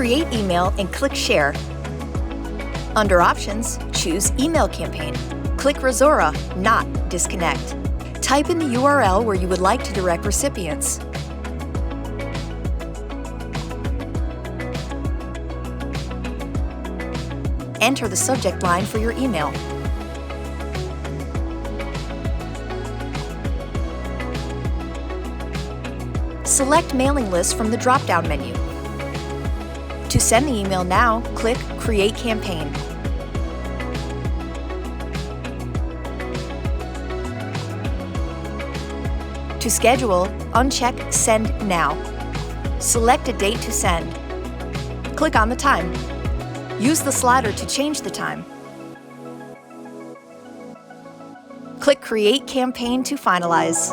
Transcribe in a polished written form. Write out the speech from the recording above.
Create email and click Share. Under Options, choose Email Campaign. Click Rosora, not Disconnect. Type in the URL where you would like to direct recipients. Enter the subject line for your email. Select Mailing List from the drop-down menu. To send the email now, click Create Campaign. To schedule, uncheck Send Now. Select a date to send. Click on the time. Use the slider to change the time. Click Create Campaign to finalize.